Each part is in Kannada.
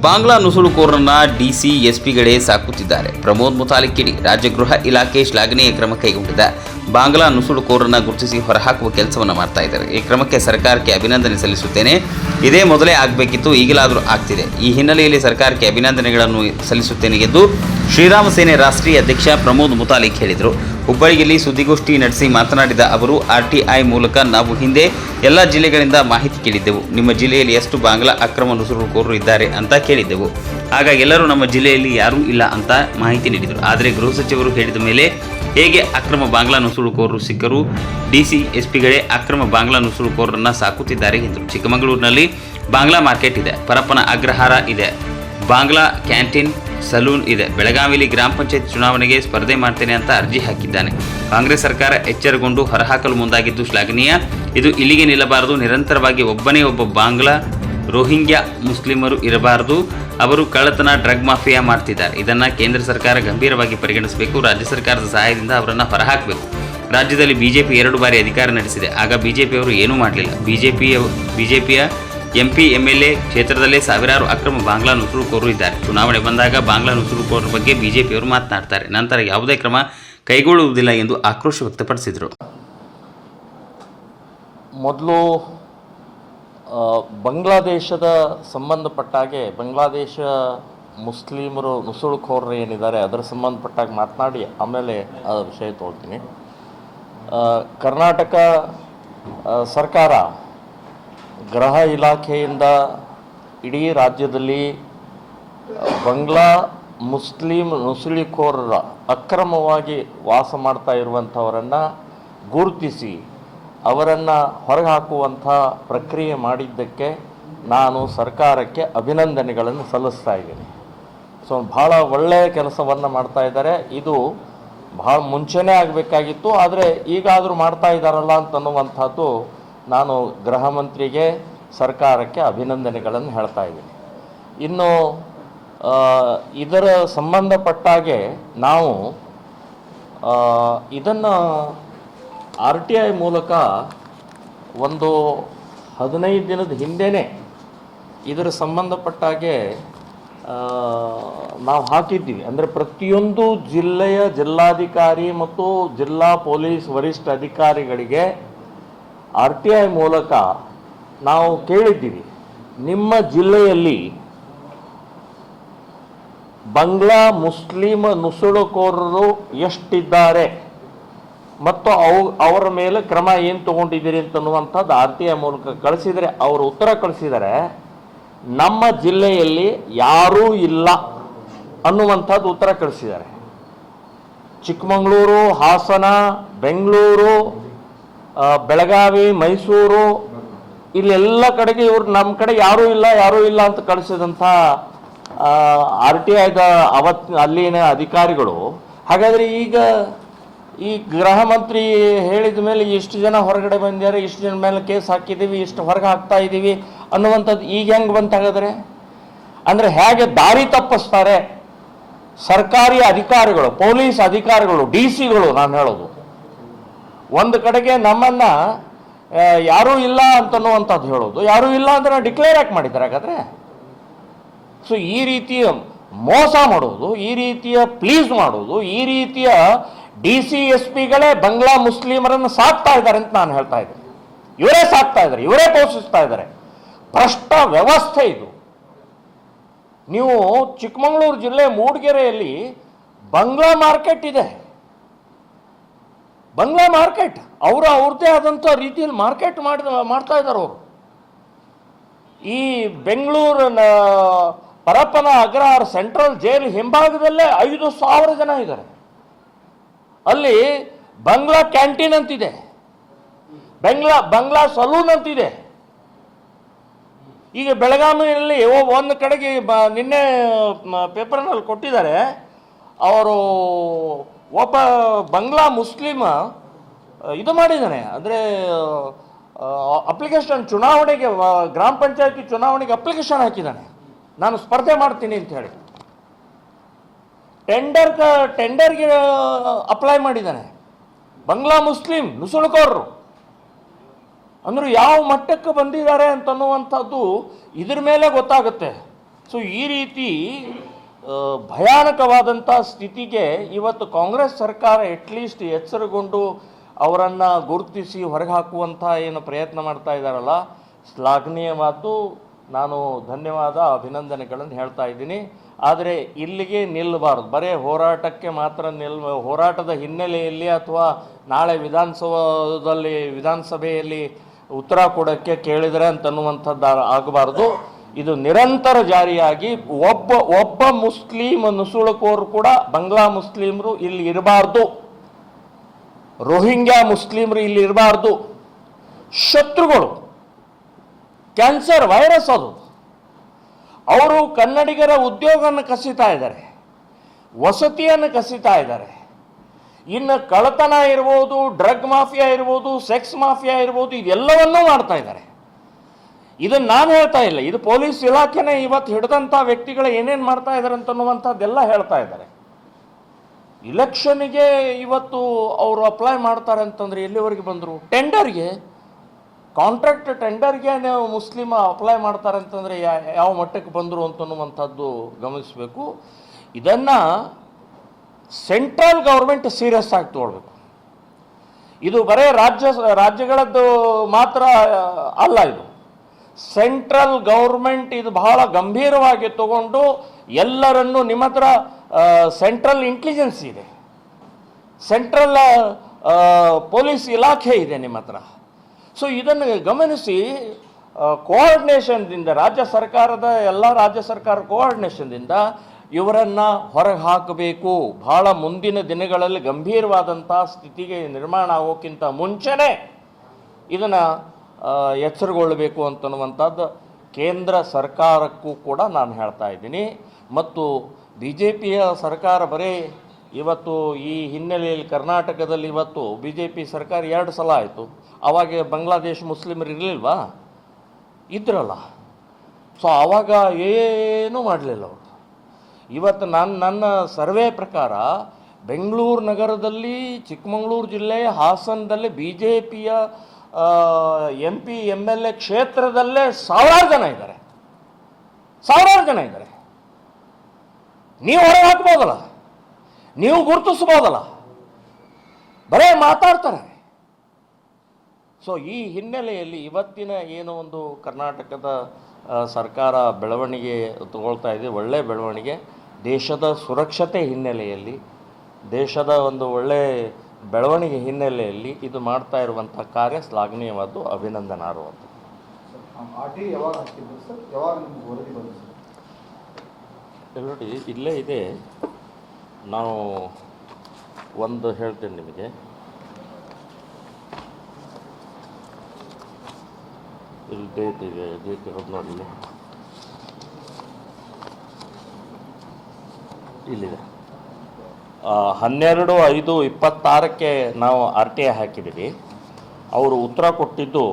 ಬಾಂಗ್ಲಾ ನುಸುಳುಕೋರರನ್ನ ಡಿಸಿ ಎಸ್ಪಿಗಳೇ ಸಾಕುತ್ತಿದ್ದಾರೆ. ಪ್ರಮೋದ್ ಮುತಾಲಿಕ್ ಕಿಡಿ ರಾಜ್ಯ ಗೃಹ ಇಲಾಖೆ ಶ್ಲಾಘನೀಯ ಕ್ರಮ ಕೈಗೊಂಡಿದೆ. ಬಾಂಗ್ಲಾ ನುಸುಳುಕೋರರನ್ನ ಗುರುತಿಸಿ ಹೊರಹಾಕುವ ಕೆಲಸವನ್ನು ಮಾಡ್ತಾ ಇದ್ದಾರೆ. ಈ ಕ್ರಮಕ್ಕೆ ಸರ್ಕಾರಕ್ಕೆ ಅಭಿನಂದನೆ ಸಲ್ಲಿಸುತ್ತೇನೆ. ಇದೇ ಮೊದಲೇ ಆಗಬೇಕಿತ್ತು, ಈಗಲಾದರೂ ಆಗ್ತಿದೆ. ಈ ಹಿನ್ನೆಲೆಯಲ್ಲಿ ಸರ್ಕಾರಕ್ಕೆ ಅಭಿನಂದನೆಗಳನ್ನು ಸಲ್ಲಿಸುತ್ತೇನೆ ಎಂದು ಶ್ರೀರಾಮ ಸೇನೆ ರಾಷ್ಟ್ರೀಯ ಅಧ್ಯಕ್ಷ ಪ್ರಮೋದ್ ಮುತಾಲಿಕ್ ಹೇಳಿದರು. ಹುಬ್ಬಳ್ಳಿಯಲ್ಲಿ ಸುದ್ದಿಗೋಷ್ಠಿ ನಡೆಸಿ ಮಾತನಾಡಿದ ಅವರು, RTI ಮೂಲಕ ನಾವು ಹಿಂದೆ ಎಲ್ಲ ಜಿಲ್ಲೆಗಳಿಂದ ಮಾಹಿತಿ ಕೇಳಿದ್ದೆವು. ನಿಮ್ಮ ಜಿಲ್ಲೆಯಲ್ಲಿ ಎಷ್ಟು ಬಾಂಗ್ಲಾ ಅಕ್ರಮ ನುಸುಳುಕೋರರು ಇದ್ದಾರೆ ಅಂತ ಕೇಳಿದ್ದೆವು. ಆಗ ಎಲ್ಲರೂ ನಮ್ಮ ಜಿಲ್ಲೆಯಲ್ಲಿ ಯಾರೂ ಇಲ್ಲ ಅಂತ ಮಾಹಿತಿ ನೀಡಿದರು. ಆದರೆ ಗೃಹ ಸಚಿವರು ಹೇಳಿದ ಮೇಲೆ ಹೇಗೆ ಅಕ್ರಮ ಬಾಂಗ್ಲಾ ನುಸುಳುಕೋರರು ಸಿಕ್ಕರು? DC SPಗಳೇ ಅಕ್ರಮ ಬಾಂಗ್ಲಾ ನುಸುಳುಕೋರರನ್ನು ಸಾಕುತ್ತಿದ್ದಾರೆ ಎಂದರು. ಚಿಕ್ಕಮಗಳೂರಿನಲ್ಲಿ ಬಾಂಗ್ಲಾ ಮಾರ್ಕೆಟ್ ಇದೆ, ಪರಪ್ಪನ ಅಗ್ರಹಾರ ಇದೆ, ಬಾಂಗ್ಲಾ ಕ್ಯಾಂಟೀನ್, ಸಲೂನ್ ಇದೆ. ಬೆಳಗಾವಿಯಲ್ಲಿ ಗ್ರಾಮ ಪಂಚಾಯತ್ ಚುನಾವಣೆಗೆ ಸ್ಪರ್ಧೆ ಮಾಡ್ತೇನೆ ಅಂತ ಅರ್ಜಿ ಹಾಕಿದ್ದಾನೆ. ಕಾಂಗ್ರೆಸ್ ಸರ್ಕಾರ ಎಚ್ಚರಗೊಂಡು ಹೊರಹಾಕಲು ಮುಂದಾಗಿದ್ದು ಶ್ಲಾಘನೀಯ. ಇದು ಇಲ್ಲಿಗೆ ನಿಲ್ಲಬಾರದು. ನಿರಂತರವಾಗಿ ಒಬ್ಬನೇ ಒಬ್ಬ ಬಾಂಗ್ಲಾ ರೋಹಿಂಗ್ಯಾ ಮುಸ್ಲಿಮರು ಇರಬಾರದು. ಅವರು ಕಳ್ಳತನ, ಡ್ರಗ್ ಮಾಫಿಯಾ ಮಾಡ್ತಿದ್ದಾರೆ. ಇದನ್ನು ಕೇಂದ್ರ ಸರ್ಕಾರ ಗಂಭೀರವಾಗಿ ಪರಿಗಣಿಸಬೇಕು. ರಾಜ್ಯ ಸರ್ಕಾರದ ಸಹಾಯದಿಂದ ಅವರನ್ನು ಹೊರಹಾಕಬೇಕು. ರಾಜ್ಯದಲ್ಲಿ BJP 2 ಬಾರಿ ಅಧಿಕಾರ ನಡೆಸಿದೆ. ಆಗ BJPಯವರು ಏನೂ ಮಾಡಲಿಲ್ಲ. BJPಯ MP MLA ಕ್ಷೇತ್ರದಲ್ಲೇ ಸಾವಿರಾರು ಅಕ್ರಮ ಬಾಂಗ್ಲಾ ನುಸುಳುಕೋರರು ಇದ್ದಾರೆ. ಚುನಾವಣೆ ಬಂದಾಗ ಬಾಂಗ್ಲಾ ನುಸುಳುಕೋರರ ಬಗ್ಗೆ BJPಯವರು ಮಾತನಾಡ್ತಾರೆ, ನಂತರ ಯಾವುದೇ ಕ್ರಮ ಕೈಗೊಳ್ಳುವುದಿಲ್ಲ ಎಂದು ಆಕ್ರೋಶ ವ್ಯಕ್ತಪಡಿಸಿದರು. ಮೊದಲು ಬಾಂಗ್ಲಾದೇಶದ ಸಂಬಂಧಪಟ್ಟಾಗೆ ಬಾಂಗ್ಲಾದೇಶ ಮುಸ್ಲಿಮರು ನುಸುಳುಕೋರರು ಏನಿದ್ದಾರೆ ಅದರ ಸಂಬಂಧಪಟ್ಟಾಗ ಮಾತನಾಡಿ ಆಮೇಲೆ ಆ ವಿಷಯ ತೊಗೊಳ್ತೀನಿ. ಕರ್ನಾಟಕ ಸರ್ಕಾರ ಗೃಹ ಇಲಾಖೆಯಿಂದ ಇಡೀ ರಾಜ್ಯದಲ್ಲಿ ಬಾಂಗ್ಲಾ ಮುಸ್ಲಿಂ ನುಸುಳುಕೋರರ ಅಕ್ರಮವಾಗಿ ವಾಸ ಮಾಡ್ತಾ ಇರುವಂಥವರನ್ನು ಗುರುತಿಸಿ ಅವರನ್ನು ಹೊರಗೆ ಹಾಕುವಂಥ ಪ್ರಕ್ರಿಯೆ ಮಾಡಿದ್ದಕ್ಕೆ ನಾನು ಸರ್ಕಾರಕ್ಕೆ ಅಭಿನಂದನೆಗಳನ್ನು ಸಲ್ಲಿಸ್ತಾ ಇದ್ದೀನಿ. ಭಾಳ ಒಳ್ಳೆಯ ಕೆಲಸವನ್ನು ಮಾಡ್ತಾ ಇದ್ದಾರೆ. ಇದು ಭಾಳ ಮುಂಚೆನೇ ಆಗಬೇಕಾಗಿತ್ತು, ಆದರೆ ಈಗಾದರೂ ಮಾಡ್ತಾ ಇದ್ದಾರಲ್ಲ ಅಂತನ್ನುವಂಥದ್ದು ನಾನು ಗೃಹ ಮಂತ್ರಿಗೆ, ಸರ್ಕಾರಕ್ಕೆ ಅಭಿನಂದನೆಗಳನ್ನು ಹೇಳ್ತಾ ಇದ್ದೀನಿ. ಇನ್ನು ಇದರ ಸಂಬಂಧಪಟ್ಟಾಗೆ ನಾವು ಇದನ್ನು RTI ಮೂಲಕ ಒಂದು 15 ದಿನದ ಹಿಂದೆಯೇ ಇದರ ಸಂಬಂಧಪಟ್ಟಾಗೆ ನಾವು ಹಾಕಿದ್ದೀವಿ. ಅಂದರೆ ಪ್ರತಿಯೊಂದು ಜಿಲ್ಲೆಯ ಜಿಲ್ಲಾಧಿಕಾರಿ ಮತ್ತು ಜಿಲ್ಲಾ ಪೊಲೀಸ್ ವರಿಷ್ಠ ಅಧಿಕಾರಿಗಳಿಗೆ RTI ಮೂಲಕ ನಾವು ಕೇಳಿದ್ದೀವಿ, ನಿಮ್ಮ ಜಿಲ್ಲೆಯಲ್ಲಿ ಬಾಂಗ್ಲಾ ಮುಸ್ಲಿಂ ನುಸುಳುಕೋರರು ಎಷ್ಟಿದ್ದಾರೆ ಮತ್ತು ಅವರ ಮೇಲೆ ಕ್ರಮ ಏನು ತೊಗೊಂಡಿದ್ದೀರಿ ಅಂತನ್ನುವಂಥದ್ದು RTI ಮೂಲಕ ಕಳಿಸಿದರೆ ಅವರು ಉತ್ತರ ಕಳಿಸಿದರೆ, ನಮ್ಮ ಜಿಲ್ಲೆಯಲ್ಲಿ ಯಾರೂ ಇಲ್ಲ ಅನ್ನುವಂಥದ್ದು ಉತ್ತರ ಕಳಿಸಿದ್ದಾರೆ. ಚಿಕ್ಕಮಗಳೂರು, ಹಾಸನ, ಬೆಂಗಳೂರು, ಬೆಳಗಾವಿ, ಮೈಸೂರು ಇಲ್ಲೆಲ್ಲ ಕಡೆಗೆ ಇವರು ನಮ್ಮ ಕಡೆ ಯಾರೂ ಇಲ್ಲ ಅಂತ ಕಳಿಸಿದಂಥ RTIದ ಅಲ್ಲಿನ ಅಧಿಕಾರಿಗಳು. ಹಾಗಾದರೆ ಈಗ ಈ ಗೃಹ ಮಂತ್ರಿ ಹೇಳಿದ ಮೇಲೆ ಇಷ್ಟು ಜನ ಹೊರಗಡೆ ಬಂದಿದ್ದಾರೆ, ಇಷ್ಟು ಜನ ಮೇಲೆ ಕೇಸ್ ಹಾಕಿದ್ದೀವಿ, ಇಷ್ಟು ಹೊರಗೆ ಹಾಕ್ತಾ ಇದ್ದೀವಿ ಅನ್ನುವಂಥದ್ದು ಈಗ ಹೆಂಗೆ ಬಂತಾಗಾದರೆ? ಅಂದರೆ ಹೇಗೆ ದಾರಿ ತಪ್ಪಿಸ್ತಾರೆ ಸರ್ಕಾರಿ ಅಧಿಕಾರಿಗಳು, ಪೊಲೀಸ್ ಅಧಿಕಾರಿಗಳು, DCಗಳು. ನಾನು ಹೇಳೋದು ಒಂದು ಕಡೆಗೆ ನಮ್ಮನ್ನು ಯಾರೂ ಇಲ್ಲ ಅಂತನ್ನುವಂಥದ್ದು ಹೇಳೋದು, ಯಾರೂ ಇಲ್ಲ ಅಂದರೆ ಡಿಕ್ಲೇರ್ ಯಾಕೆ ಮಾಡಿದ್ದಾರೆ ಹಾಗಾದರೆ? ಸೊ ಈ ರೀತಿಯ ಮೋಸ ಮಾಡೋದು, ಈ ರೀತಿಯ ಪ್ಲೀಸ್ ಮಾಡೋದು, ಈ ರೀತಿಯ DC SPಗಳೇ ಬಾಂಗ್ಲಾ ಮುಸ್ಲಿಮರನ್ನು ಸಾಕ್ತಾ ಇದ್ದಾರೆ ಅಂತ ನಾನು ಹೇಳ್ತಾ ಇದ್ದೀನಿ. ಇವರೇ ಸಾಕ್ತಾ ಇದ್ದಾರೆ, ಇವರೇ ಪೋಷಿಸ್ತಾ ಇದ್ದಾರೆ. ಭ್ರಷ್ಟ ವ್ಯವಸ್ಥೆ ಇದು. ನೀವು ಚಿಕ್ಕಮಗಳೂರು ಜಿಲ್ಲೆ ಮೂಡಿಗೆರೆಯಲ್ಲಿ ಬಾಂಗ್ಲಾ ಮಾರ್ಕೆಟ್ ಇದೆ. ಬಾಂಗ್ಲಾ ಮಾರ್ಕೆಟ್ ಅವ್ರದ್ದೇ ಆದಂಥ ರೀತಿಯಲ್ಲಿ ಮಾರ್ಕೆಟ್ ಮಾಡ್ತಾ ಇದ್ದಾರೆ ಅವರು. ಈ ಬೆಂಗಳೂರಿನ ಪರಪ್ಪನ ಅಗ್ರಹಾರ ಸೆಂಟ್ರಲ್ ಜೈಲ್ ಹಿಂಭಾಗದಲ್ಲೇ 5,000 ಜನ ಇದ್ದಾರೆ. ಅಲ್ಲಿ ಬಾಂಗ್ಲಾ ಕ್ಯಾಂಟೀನ್ ಅಂತಿದೆ, ಬಾಂಗ್ಲಾ ಸಲೂನ್ ಅಂತಿದೆ. ಈಗ ಬೆಳಗಾವಿಯಲ್ಲಿ ಒಂದು ಕಡೆಗೆ ನಿನ್ನೆ ಪೇಪರ್ನಲ್ಲಿ ಕೊಟ್ಟಿದ್ದಾರೆ, ಅವರು ಒಬ್ಬ ಬಾಂಗ್ಲಾ ಮುಸ್ಲಿಮ ಇದು ಮಾಡಿದ್ದಾನೆ. ಅಂದರೆ ಅಪ್ಲಿಕೇಶನ್ ಚುನಾವಣೆಗೆ, ಗ್ರಾಮ ಪಂಚಾಯತಿ ಚುನಾವಣೆಗೆ ಅಪ್ಲಿಕೇಶನ್ ಹಾಕಿದ್ದಾನೆ, ನಾನು ಸ್ಪರ್ಧೆ ಮಾಡ್ತೀನಿ ಅಂತ ಹೇಳಿ. ಟೆಂಡರ್ಗೆ ಅಪ್ಲೈ ಮಾಡಿದ್ದಾನೆ. ಬಾಂಗ್ಲಾ ಮುಸ್ಲಿಂ ನುಸುಳುಕೋರರು ಅಂದ್ರೆ ಯಾವ ಮಟ್ಟಕ್ಕೆ ಬಂದಿದ್ದಾರೆ ಅಂತನ್ನುವಂಥದ್ದು ಇದ್ರ ಮೇಲೆ ಗೊತ್ತಾಗುತ್ತೆ. ಸೊ ಈ ರೀತಿ ಭಯಾನಕವಾದಂಥ ಸ್ಥಿತಿಗೆ ಇವತ್ತು ಕಾಂಗ್ರೆಸ್ ಸರ್ಕಾರ ಅಟ್ಲೀಸ್ಟ್ ಎಚ್ಚರಗೊಂಡು ಅವರನ್ನು ಗುರುತಿಸಿ ಹೊರಗೆ ಹಾಕುವಂಥ ಏನು ಪ್ರಯತ್ನ ಮಾಡ್ತಾ ಇದ್ದಾರಲ್ಲ, ಶ್ಲಾಘನೀಯ ಮಾತು. ನಾನು ಧನ್ಯವಾದ, ಅಭಿನಂದನೆಗಳನ್ನು ಹೇಳ್ತಾ ಇದ್ದೀನಿ. ಆದರೆ ಇಲ್ಲಿಗೆ ನಿಲ್ಲಬಾರ್ದು, ಬರೀ ಹೋರಾಟಕ್ಕೆ ಮಾತ್ರ ಹೋರಾಟದ ಹಿನ್ನೆಲೆಯಲ್ಲಿ ಅಥವಾ ನಾಳೆ ವಿಧಾನಸಭೆಯಲ್ಲಿ ಉತ್ತರ ಕೊಡೋಕ್ಕೆ ಕೇಳಿದರೆ ಅಂತನ್ನುವಂಥದ್ದು ಆಗಬಾರ್ದು. ಇದು ನಿರಂತರ ಜಾರಿಯಾಗಿ ಒಬ್ಬ ಮುಸ್ಲಿಂ ನುಸುಳುಕೋರು ಕೂಡ ಬಾಂಗ್ಲಾ ಮುಸ್ಲಿಮರು ಇಲ್ಲಿ ಇರಬಾರ್ದು, ರೋಹಿಂಗ್ಯಾ ಮುಸ್ಲಿಮರು ಇಲ್ಲಿ ಇರಬಾರ್ದು. ಶತ್ರುಗಳು, ಕ್ಯಾನ್ಸರ್ ವೈರಸ್ ಅದು. ಅವರು ಕನ್ನಡಿಗರ ಉದ್ಯೋಗವನ್ನು ಕಸಿತಾ ಇದ್ದಾರೆ, ವಸತಿಯನ್ನು ಕಸಿತಾ ಇದ್ದಾರೆ. ಇನ್ನು ಕಳ್ಳತನ ಇರ್ಬೋದು, ಡ್ರಗ್ ಮಾಫಿಯಾ ಇರ್ಬೋದು, ಸೆಕ್ಸ್ ಮಾಫಿಯಾ ಇರ್ಬೋದು, ಇದೆಲ್ಲವನ್ನೂ ಮಾಡ್ತಾ ಇದ್ದಾರೆ. ಇದನ್ನು ನಾನು ಹೇಳ್ತಾ ಇಲ್ಲ, ಇದು ಪೊಲೀಸ್ ಇಲಾಖೆನೇ ಇವತ್ತು ಹಿಡಿದಂಥ ವ್ಯಕ್ತಿಗಳು ಏನೇನು ಮಾಡ್ತಾ ಇದ್ದಾರೆ ಅಂತನ್ನುವಂಥದ್ದೆಲ್ಲ ಹೇಳ್ತಾ ಇದ್ದಾರೆ. ಇಲೆಕ್ಷನ್ಗೆ ಇವತ್ತು ಅವರು ಅಪ್ಲೈ ಮಾಡ್ತಾರೆ ಅಂತಂದರೆ ಎಲ್ಲಿವರೆಗೆ ಬಂದರು? ಟೆಂಡರ್ಗೆ, ಕಾಂಟ್ರಾಕ್ಟ್ ಟೆಂಡರ್ಗೆ ನೀವು ಮುಸ್ಲಿಮ ಅಪ್ಲೈ ಮಾಡ್ತಾರೆ ಅಂತಂದರೆ ಯಾವ ಮಟ್ಟಕ್ಕೆ ಬಂದರು ಅಂತನ್ನುವಂಥದ್ದು ಗಮನಿಸಬೇಕು. ಇದನ್ನು ಸೆಂಟ್ರಲ್ ಗೌರ್ಮೆಂಟ್ ಸೀರಿಯಸ್ ಆಗಿ ತೊಗೊಳ್ಬೇಕು. ಇದು ಬರೇ ರಾಜ್ಯಗಳದ್ದು ಮಾತ್ರ ಅಲ್ಲ, ಇದು ಸೆಂಟ್ರಲ್ ಗೌರ್ಮೆಂಟ್ ಇದು ಬಹಳ ಗಂಭೀರವಾಗಿ ತಗೊಂಡು ಎಲ್ಲರನ್ನು, ನಿಮ್ಮ ಹತ್ರ ಸೆಂಟ್ರಲ್ ಇಂಟೆಲಿಜೆನ್ಸ್ ಇದೆ, ಸೆಂಟ್ರಲ್ ಪೊಲೀಸ್ ಇಲಾಖೆ ಇದೆ ನಿಮ್ಮ ಹತ್ರ. ಸೊ ಇದನ್ನು ಗಮನಿಸಿ ಕೋಆರ್ಡಿನೇಷನ್ದಿಂದ, ಎಲ್ಲ ರಾಜ್ಯ ಸರ್ಕಾರ ಕೋಆರ್ಡಿನೇಷನ್ದಿಂದ ಇವರನ್ನು ಹೊರಗೆ ಹಾಕಬೇಕು. ಬಹಳ ಮುಂದಿನ ದಿನಗಳಲ್ಲಿ ಗಂಭೀರವಾದಂಥ ಸ್ಥಿತಿಗೆ ನಿರ್ಮಾಣ ಆಗೋಕ್ಕಿಂತ ಮುಂಚೆನೇ ಇದನ್ನು ಎಚ್ಚರಗೊಳ್ಳಬೇಕು ಅಂತನ್ನುವಂಥದ್ದು ಕೇಂದ್ರ ಸರ್ಕಾರಕ್ಕೂ ಕೂಡ ನಾನು ಹೇಳ್ತಾ ಇದ್ದೀನಿ. ಮತ್ತು BJPಯ ಸರ್ಕಾರ ಬರೀ ಇವತ್ತು ಈ ಹಿನ್ನೆಲೆಯಲ್ಲಿ ಕರ್ನಾಟಕದಲ್ಲಿ ಇವತ್ತು BJP ಸರ್ಕಾರ 2 ಸಲ ಆಯಿತು. ಆವಾಗ ಬಾಂಗ್ಲಾದೇಶ ಮುಸ್ಲಿಮರು ಇರಲಿಲ್ವಾ? ಇದ್ರಲ್ಲ. ಸೊ ಆವಾಗ ಏನೂ ಮಾಡಲಿಲ್ಲ ಅವರು. ಇವತ್ತು ನನ್ನ ಸರ್ವೆ ಪ್ರಕಾರ ಬೆಂಗಳೂರು ನಗರದಲ್ಲಿ, ಚಿಕ್ಕಮಗಳೂರು ಜಿಲ್ಲೆ, ಹಾಸನದಲ್ಲಿ BJPಯ MP MLA ಕ್ಷೇತ್ರದಲ್ಲೇ ಸಾವಿರಾರು ಜನ ಇದ್ದಾರೆ. ನೀವು ಹೊರಗೆ ಹಾಕ್ಬೋದಲ್ಲ, ನೀವು ಗುರುತಿಸ್ಬೋದಲ್ಲ, ಬರೇ ಮಾತಾಡ್ತಾರೆ. ಸೊ ಈ ಹಿನ್ನೆಲೆಯಲ್ಲಿ ಇವತ್ತಿನ ಏನೋ ಒಂದು ಕರ್ನಾಟಕದ ಸರ್ಕಾರ ಬೆಳವಣಿಗೆ ತಗೊಳ್ತಾ ಇದೆ, ಒಳ್ಳೆಯ ಬೆಳವಣಿಗೆ. ದೇಶದ ಸುರಕ್ಷತೆ ಹಿನ್ನೆಲೆಯಲ್ಲಿ, ದೇಶದ ಒಂದು ಒಳ್ಳೆಯ ಬೆಳವಣಿಗೆ ಹಿನ್ನೆಲೆಯಲ್ಲಿ ಇದು ಮಾಡ್ತಾ ಇರುವಂಥ ಕಾರ್ಯ ಶ್ಲಾಘನೀಯವಾದ್ದು, ಅಭಿನಂದನಾರ್ಹವಾದ್ದು. ನೋಡಿ, ಇಲ್ಲೇ ಇದೆ, ನಾವು ಒಂದು ಹೇಳ್ತೇನೆ ನಿಮಗೆ. ಇಲ್ಲಿ ಡೇಟ್ ಇದೆ, ಡೇಟ್ ಇರೋದು ನೋಡಿ, ಇಲ್ಲಿದೆ. 12/5/26 ನಾವು RTI ಹಾಕಿದ್ದೀವಿ. ಅವರು ಉತ್ತರ ಕೊಟ್ಟಿದ್ದು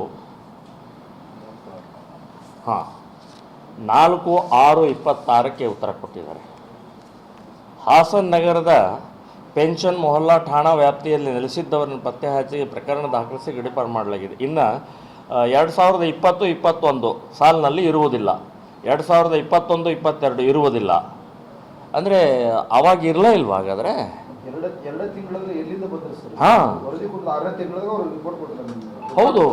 4/6/26 ಉತ್ತರ ಕೊಟ್ಟಿದ್ದಾರೆ. ಹಾಸನ ನಗರದ ಪೆನ್ಷನ್ ಮೊಹಲ್ಲಾ ಠಾಣಾ ವ್ಯಾಪ್ತಿಯಲ್ಲಿ ನೆಲೆಸಿದ್ದವರನ್ನು ಪತ್ತೆ ಹಚ್ಚಿ ಪ್ರಕರಣ ದಾಖಲಿಸಿ ಗಡೀಪಾರು ಮಾಡಲಾಗಿದೆ. ಇನ್ನು 2020-21 ಸಾಲಿನಲ್ಲಿ ಇರುವುದಿಲ್ಲ, 2021-22 ಇರುವುದಿಲ್ಲ. ಅಂದರೆ ಅವಾಗ ಇರಲೇ ಇಲ್ವಾ? ಹಾಗಾದರೆ ಹಾಂ, ಹೌದು,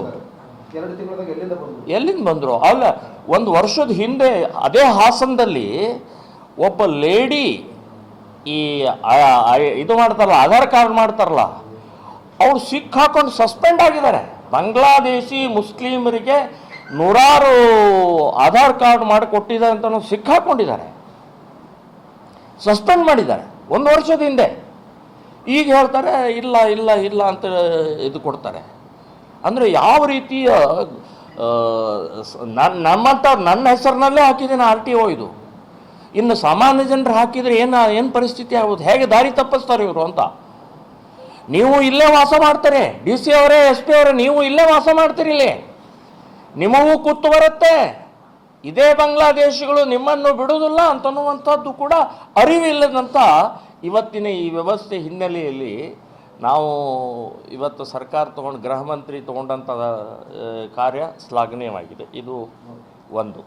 ಎಲ್ಲಿಂದ ಬಂದರು? ಅಲ್ಲ, ಒಂದು ವರ್ಷದ ಹಿಂದೆ ಅದೇ ಹಾಸನದಲ್ಲಿ ಒಬ್ಬ ಲೇಡಿ ಈ ಇದು ಮಾಡ್ತಾರಲ್ಲ, ಆಧಾರ್ ಕಾರ್ಡ್ ಮಾಡ್ತಾರಲ್ಲ, ಅವ್ರು ಸಿಕ್ಕಾಕೊಂಡು ಸಸ್ಪೆಂಡ್ ಆಗಿದ್ದಾರೆ. ಬಾಂಗ್ಲಾದೇಶಿ ಮುಸ್ಲಿಮರಿಗೆ 100 ಆಧಾರ್ ಕಾರ್ಡ್ ಮಾಡಿಕೊಟ್ಟಿದ್ದಾರೆ ಅಂತ ಸಿಕ್ಕಾಕೊಂಡಿದ್ದಾರೆ, ಸಸ್ಪೆಂಡ್ ಮಾಡಿದ್ದಾರೆ 1 ವರ್ಷದ ಹಿಂದೆ. ಈಗ ಹೇಳ್ತಾರೆ ಇಲ್ಲ ಇಲ್ಲ ಇಲ್ಲ ಅಂತ ಇದು ಕೊಡ್ತಾರೆ. ಅಂದರೆ ಯಾವ ರೀತಿಯ ನನ್ನ ಹೆಸರಿನಲ್ಲೇ ಹಾಕಿದ್ದೀನಿ RTO ಇದು. ಇನ್ನು ಸಾಮಾನ್ಯ ಜನರು ಹಾಕಿದರೆ ಏನು ಪರಿಸ್ಥಿತಿ ಆಗೋದು? ಹೇಗೆ ದಾರಿ ತಪ್ಪಿಸ್ತಾರೆ ಇವರು ಅಂತ. ನೀವು ಇಲ್ಲೇ ವಾಸ ಮಾಡ್ತಾರೆ, DC ಅವರೇ, SP ಅವರೇ, ನೀವು ಇಲ್ಲೇ ವಾಸ ಮಾಡ್ತೀರಿ, ಇಲ್ಲಿ ನಿಮಗೂ ಕೂತು ಬರುತ್ತೆ. ಇದೇ ಬಾಂಗ್ಲಾದೇಶಿಗಳು ನಿಮ್ಮನ್ನು ಬಿಡುವುದಿಲ್ಲ ಅಂತನ್ನುವಂಥದ್ದು ಕೂಡ ಅರಿವಿಲ್ಲದಂಥ ಇವತ್ತಿನ ಈ ವ್ಯವಸ್ಥೆ ಹಿನ್ನೆಲೆಯಲ್ಲಿ ನಾವು ಇವತ್ತು ಸರ್ಕಾರ ಗೃಹ ಮಂತ್ರಿ ತಗೊಂಡಂಥ ಕಾರ್ಯ ಶ್ಲಾಘನೀಯವಾಗಿದೆ. ಇದು ಒಂದು.